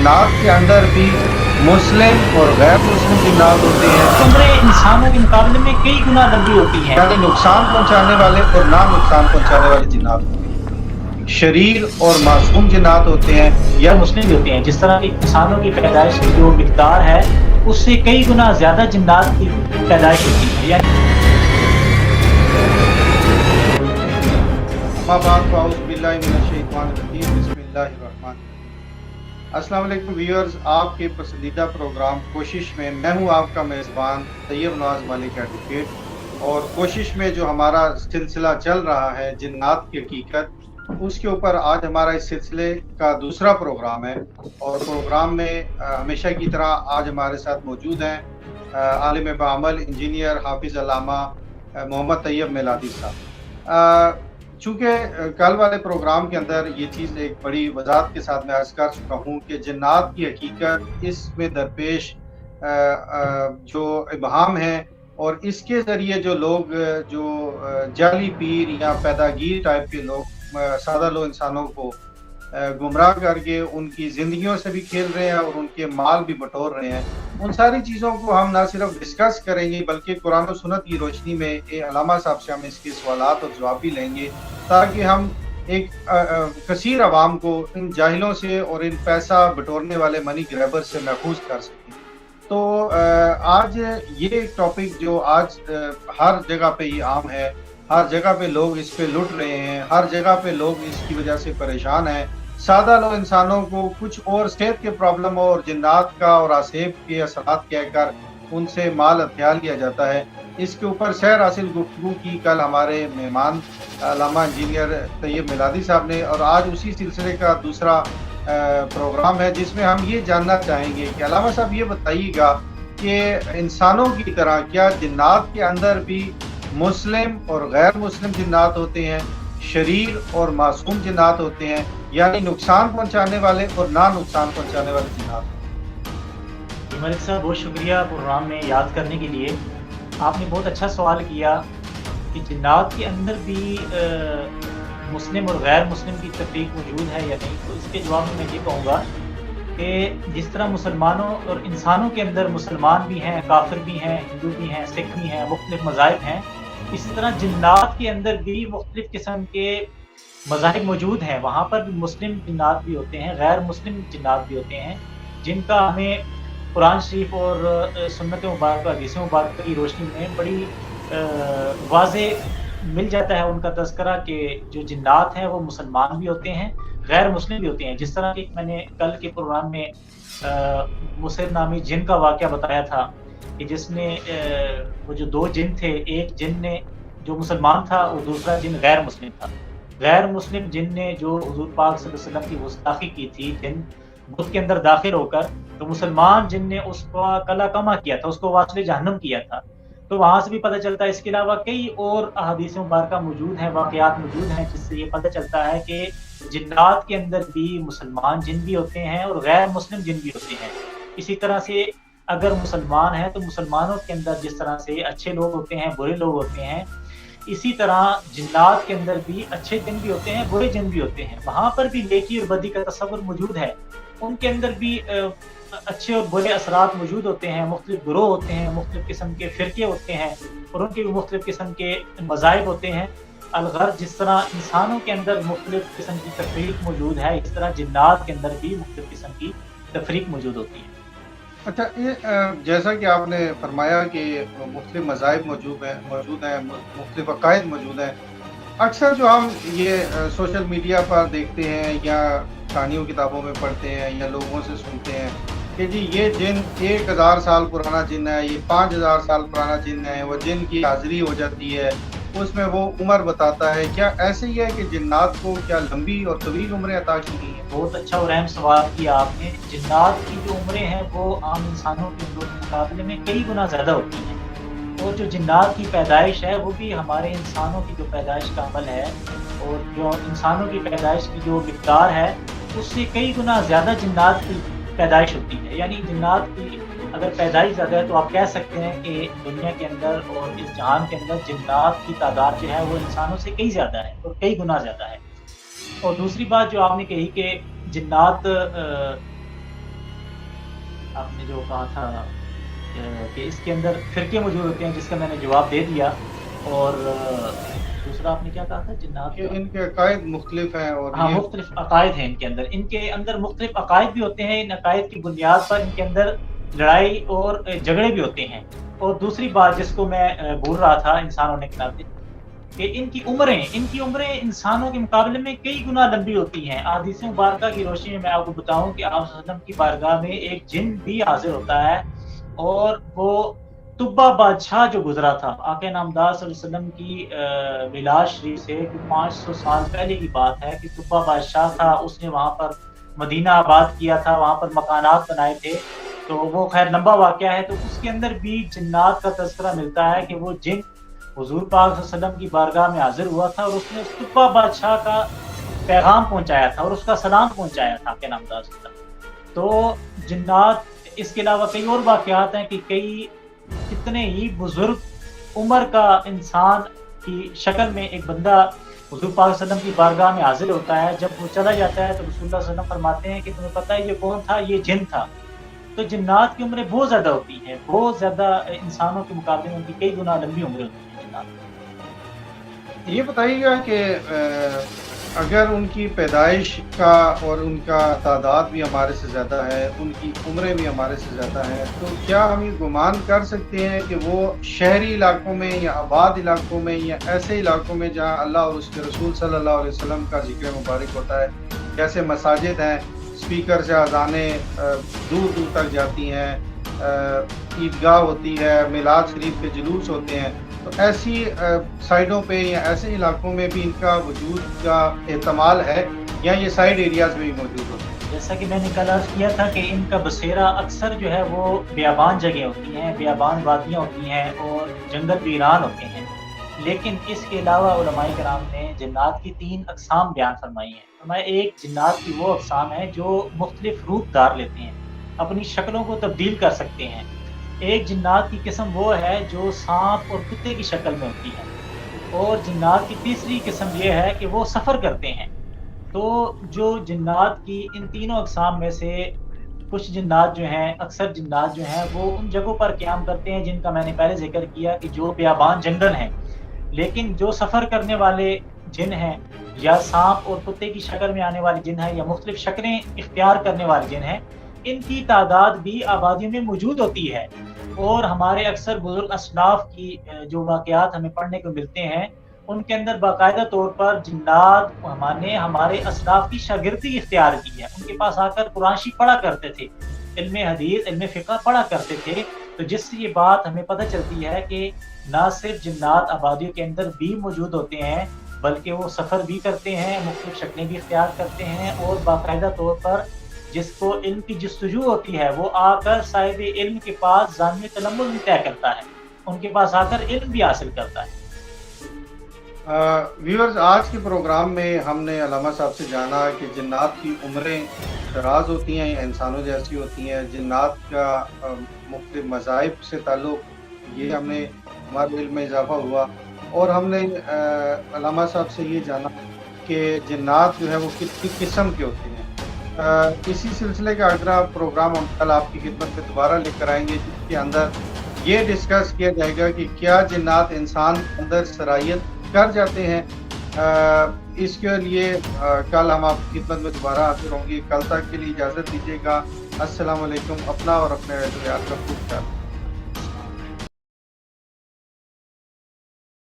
जिन्नात के अंदर भी मुस्लिम और गैर मुस्लिम जिन्नात होते हैं, उम्रें इंसानों के मुकाबले में कई गुना लंबी होती हैं। यानी नुकसान पहुंचाने वाले और ना नुकसान पहुंचाने वाले जिन्नात होते हैं। शरीर और मासूम जिन्नात होते हैं या मुस्लिम भी होते हैं। जिस तरह की इंसानों की पैदाइश की जो मिकदार है उससे कई गुना ज्यादा जिन्नात की पैदाइश होती है। यानी अस्सलाम वालेकुम व्यूअर्स, आपके पसंदीदा प्रोग्राम कोशिश में मैं हूं आपका मेज़बान तैयब नवाज मालिक एडवोकेट। और कोशिश में जो हमारा सिलसिला चल रहा है जिन्नात की हकीकत, उसके ऊपर आज हमारा इस सिलसिले का दूसरा प्रोग्राम है। और प्रोग्राम में हमेशा की तरह आज हमारे साथ मौजूद हैं आलिम बाअमल इंजीनियर हाफिज़ अल्लामा मोहम्मद तैयब मिलादी साहब। चूँकि कल वाले प्रोग्राम के अंदर ये चीज़ एक बड़ी वजाहत के साथ मैं अर्ज़ कर चुका हूँ कि जिन्नात की हकीकत इसमें दरपेश जो इबहाम है और इसके ज़रिए जो लोग जो जाली पीर या पैदागीर टाइप के लोग सादा लोग इंसानों को गुमराह करके उनकी ज़िंदगियों से भी खेल रहे हैं और उनके माल भी बटोर रहे हैं, उन सारी चीज़ों को हम ना सिर्फ डिस्कस करेंगे बल्कि कुरान और सुन्नत की रोशनी में अल्लामा साहब से हम इसके सवालात और जवाब भी लेंगे, ताकि हम एक कसीर आवाम को इन जाहिलों से और इन पैसा बटोरने वाले मनी ग्रैबर से महफूज कर सकें। तो आज ये टॉपिक जो आज हर जगह पे ये आम है, हर जगह पे लोग इस पे लुट रहे हैं, हर जगह पे लोग इसकी वजह से परेशान हैं। सादा लोग इंसानों को कुछ और सेहत के प्रॉब्लम और जिन्नात का और आसेब के असरात कहकर उनसे माल हथिया लिया जाता है। इसके ऊपर सैर हासिल गुफ्तगू की कल हमारे मेहमान अल्लामा इंजीनियर तैयब मिलादी साहब ने, और आज उसी सिलसिले का दूसरा प्रोग्राम है जिसमें हम ये जानना चाहेंगे कि अल्लामा साहब ये बताइएगा कि इंसानों की तरह क्या जिन्नात के अंदर भी मुस्लिम और गैर मुस्लिम जिन्नात होते हैं, शरीर और मासूम जिन्नात होते हैं, यानी नुकसान पहुंचाने वाले और ना नुकसान पहुंचाने वाले जिन्नात। मलिक साहब बहुत शुक्रिया प्रोग्राम में याद करने के लिए। आपने बहुत अच्छा सवाल किया कि जिन्नात के अंदर भी मुस्लिम और गैर मुस्लिम की तफरीक मौजूद है या नहीं। तो इसके जवाब में मैं ये कहूँगा कि जिस तरह मुसलमानों और इंसानों के अंदर मुसलमान भी हैं, काफिर भी हैं, हिंदू भी हैं, सिख भी हैं, मुख्तलिफ मज़ाहिब हैं, इसी तरह जिन्नात के अंदर भी मुख्तलिफ किस्म के मज़ाहिब मौजूद हैं। वहाँ पर भी मुस्लिम जिन्नात भी होते हैं, गैर मुस्लिम जिन्नात भी होते हैं, जिनका हमें कुरान शरीफ और सुन्नत मुबारक हदीस मुबारक की रोशनी में बड़ी वाज़े मिल जाता है उनका तज़किरा कि जो जिन्नात हैं वो मुसलमान भी होते हैं, गैर मुस्लिम भी होते हैं। जिस तरह की मैंने कल के प्रोग्राम में मुसर नामी जिन का वाक़या बताया था कि जिसमें वो जो दो जिन थे, एक जिन ने जो मुसलमान था और दूसरा जिन गैर मुस्लिम था। गैर मुस्लिम जिन ने जो हुज़ूर पाक सल्लल्लाहु अलैहि वसल्लम की गुस्ताखी की थी जिन बुत के अंदर दाखिल होकर, तो मुसलमान जिन ने उसका कला कमा किया था, उसको वासिले जहन्नम किया था। तो वहाँ से भी पता चलता है। इसके अलावा कई और अहादीस मुबारका मौजूद हैं, वाक़यात मौजूद हैं, जिससे ये पता चलता है कि जिन्नात के अंदर भी मुसलमान जिन भी होते हैं और गैर मुस्लिम जिन भी होते हैं। इसी तरह से अगर मुसलमान हैं तो मुसलमानों के अंदर जिस तरह से अच्छे लोग होते हैं, बुरे लोग होते हैं, इसी तरह जिन्नात के अंदर भी अच्छे जिन भी होते हैं, बुरे जिन भी होते हैं। वहाँ पर भी नेकी और बदी का तसव्वुर मौजूद है। उनके अंदर भी अच्छे और बुरे असरात मौजूद होते हैं, मुख्तलिफ ग्रोह होते हैं, मुख्तलिफ किस्म के फ़िरके होते हैं और उनके भी मुख्तलिफ किस्म के मज़ाहिब होते हैं। अलग़र्ज़ जिस तरह इंसानों के अंदर मुख्तलिफ किस्म की तफ़रीक मौजूद है, इस तरह जिन्नात के अंदर भी मुख्तलिफ किस्म की तफ़रीक मौजूद होती है। अच्छा, ये जैसा कि आपने फरमाया कि मुख्तलिफ मज़ाहिब मौजूद हैं, मुख्तलिफ अक़ाइद मौजूद हैं। अक्सर जो हम ये सोशल मीडिया पर देखते हैं या कहानियों किताबों में पढ़ते हैं या लोगों से सुनते हैं कि जी ये जिन 1000 साल पुराना जिन है, ये 5000 साल पुराना जिन है, वो जिन की हाज़िरी हो जाती है, उसमें वो उम्र बताता है। क्या ऐसे ही है कि जिन्नात को क्या लंबी और तवील उम्रें अता की गई हैं? बहुत अच्छा और अहम सवाल किया आपने। जिन्नात की जो उम्रें हैं वो आम इंसानों के मुकाबले में कई गुना ज़्यादा होती हैं। और जो जिन्नात की पैदाइश है वो भी हमारे इंसानों की जो पैदाइश का अमल है और जो इंसानों की पैदाइश की जो मिक़दार है उससे कई गुना ज़्यादा जिन्नात की पैदाइश होती है। यानी जिन्नात की अगर पैदाइश ज़्यादा है तो आप कह सकते हैं कि दुनिया के अंदर और इस जहान के अंदर जिन्नात की तादाद जो है वो इंसानों से कई ज़्यादा है और कई गुना ज़्यादा है। और दूसरी बात जो आपने कही कि जिन्नात आपने जो कहा था कि इसके अंदर फ़िरके मौजूद होते हैं, जिसका मैंने जवाब दे दिया। और दूसरा आपने क्या कहा था जिन्नात कि का? इनके अकायद मुख्तलिफ हैं और हाँ, ये मुख्तलिफ़ अकायद हैं इनके अंदर। इनके अंदर मुख्तलिफ़ अकायद भी होते हैं, इन अकायद की बुनियाद पर इनके अंदर लड़ाई और झगड़े भी होते हैं। और दूसरी बात जिसको मैं भूल रहा था इंसान होने के नाते, कि इनकी उम्रें इंसानों के मुकाबले में कई गुना लंबी होती हैं। अहादीस मुबारका की रोशनी में मैं आपको बताऊँ कि आप सल्लल्लाहु अलैहि वसल्लम की बारगाह में एक जिन भी हाज़िर होता है, और वो तुब्बा बादशाह जो गुज़रा था, आक़ा नामदार सल्लल्लाहु अलैहि वसल्लम की मिलाद शरीफ से 500 साल पहले की बात है कि तुब्बा बादशाह था, उसने वहाँ पर मदीना आबाद किया था, वहाँ पर मकानात बनाए थे। तो वो ख़ैर लंबा वाक़या है, तो उसके अंदर भी जिन्नात का तज़किरा मिलता है कि वो जिन हुज़ूर पाक सल्लल्लाहु अलैहि वसल्लम की बारगाह में हाज़िर हुआ था और उसने उस तुब्बा बादशाह का पैगाम पहुँचाया था और उसका सलाम पहुँचाया था आक़ा नामदार सल्लल्लाहु अलैहि वसल्लम। तो जिन्नात, इसके अलावा कई और वाक़यात हैं कि कई कितने ही बुज़ुर्ग उम्र का इंसान की शक्ल में एक बंदा हुज़ूर पाक सल्लल्लाहु अलैहि वसल्लम की बारगाह में हाज़िर होता है। जब वो चला जाता है तो रसूलुल्लाह सल्लल्लाहु अलैहि वसल्लम फरमाते हैं कि तुम्हें पता है ये कौन था? ये जिन था। तो जिन्नात की उम्रें बहुत ज़्यादा होती हैं, बहुत ज़्यादा इंसानों के मुकाबले में उनकी कई गुना लंबी उम्रें होती हैं जिन्नात की। ये बताइएगा कि अगर उनकी पैदाइश का और उनका तादाद भी हमारे से ज़्यादा है, उनकी उम्रें भी हमारे से ज़्यादा हैं, तो क्या हम ये गुमान कर सकते हैं कि वो शहरी इलाकों में या आबाद इलाकों में या ऐसे इलाकों में जहाँ अल्लाह और उसके रसूल सल्लल्लाहु अलैहि वसल्लम का ज़िक्र मुबारक होता है, जैसे मसाजिद हैं, स्पीकर से अज़ानें दूर दूर तक जाती हैं, ईदगाह होती है, मिलाद शरीफ के जुलूस होते हैं, तो ऐसी साइडों पे या ऐसे इलाकों में भी इनका वजूद का एहतमाल है या ये साइड एरियाज़ में भी मौजूद होते हैं? जैसा कि मैंने कल अर्ज़ किया था कि इनका बसेरा अक्सर जो है वो बियाबान जगह होती हैं, बियाबान वादियाँ होती हैं और जंगल वीरान होते हैं। लेकिन इसके अलावा उलमाए किराम ने जिन्नात की 3 अक़साम बयान फरमाई हैं। फरमाया एक जिन्नात की वो अक़साम है जो मुख्तलिफ़ रूप धार लेते हैं, अपनी शक्लों को तब्दील कर सकते हैं। एक जिन्नात की किस्म वो है जो साँप और कुत्ते की शक्ल में होती है, और जिन्नात की तीसरी किस्म ये है कि वो सफ़र करते हैं। तो जो जिन्नात की इन तीनों अक़साम में से कुछ जिन्नात जो हैं, अक्सर जिन्नात जो हैं वो उन जगहों पर क़याम करते हैं जिनका मैंने पहले ज़िक्र किया कि जो बियाबान जंगल हैं। लेकिन जो सफ़र करने वाले जिन हैं, या साँप और कुत्ते की शक्ल में आने वाले जिन हैं, या मुख्तलिफ़ शक्लें इख्तियार करने वाले जिन हैं, इनकी तादाद भी आबादियों में मौजूद होती है। और हमारे अक्सर बुज़ुर्ग असलाफ़ की जो वाक़यात हमें पढ़ने को मिलते हैं, उनके अंदर बाकायदा तौर पर जिन्नात हमारे असलाफ़ की शागिर्दी इख्तियार की है। उनके पास आकर कुरान शरीफ पढ़ा करते थे, इल्म हदीस, इल्म फ़िक़्ह पढ़ा करते थे। तो जिससे ये बात हमें पता चलती है कि ना सिर्फ़ जिन्नात आबादियों के अंदर भी मौजूद होते हैं, बल्कि वो सफ़र भी करते हैं, मुख्तलिफ़ शक्लें भी इख्तियार करते हैं, और बाकायदा तौर पर जिसको इल्म की जस्तजू होती है, वो आकर साहिब इल्म के पास ज़ानिय तलम्मुज़ भी तय करता है, उनके पास आकर इल्म भी हासिल करता है। व्यूअर्स, आज के प्रोग्राम में हमने अल्लामा साहब से जाना कि जिन्नात की उम्रें दराज होती हैं या इंसानों जैसी होती हैं, जिन्नात का मुख्तलिफ मज़ाहिब से ताल्लुक़, ये हमारे इल्म में इजाफ़ा हुआ। और हमने अल्लामा साहब से ये जाना कि जिन्नात जो है वो कितनी किस्म के होते हैं। इसी सिलसिले का अगला प्रोग्राम हम कल आपकी खिदमत में दोबारा लेकर आएंगे, जिसके अंदर ये डिस्कस किया जाएगा कि क्या जिन्नात इंसान के अंदर सराहियत कर जाते हैं। इसके लिए कल हम आपकी खिदमत में दोबारा हाजिर होंगे। कल तक के लिए इजाज़त दीजिएगा। अस्सलाम वालेकुम। अपना और अपने यार का खूब ख्याल।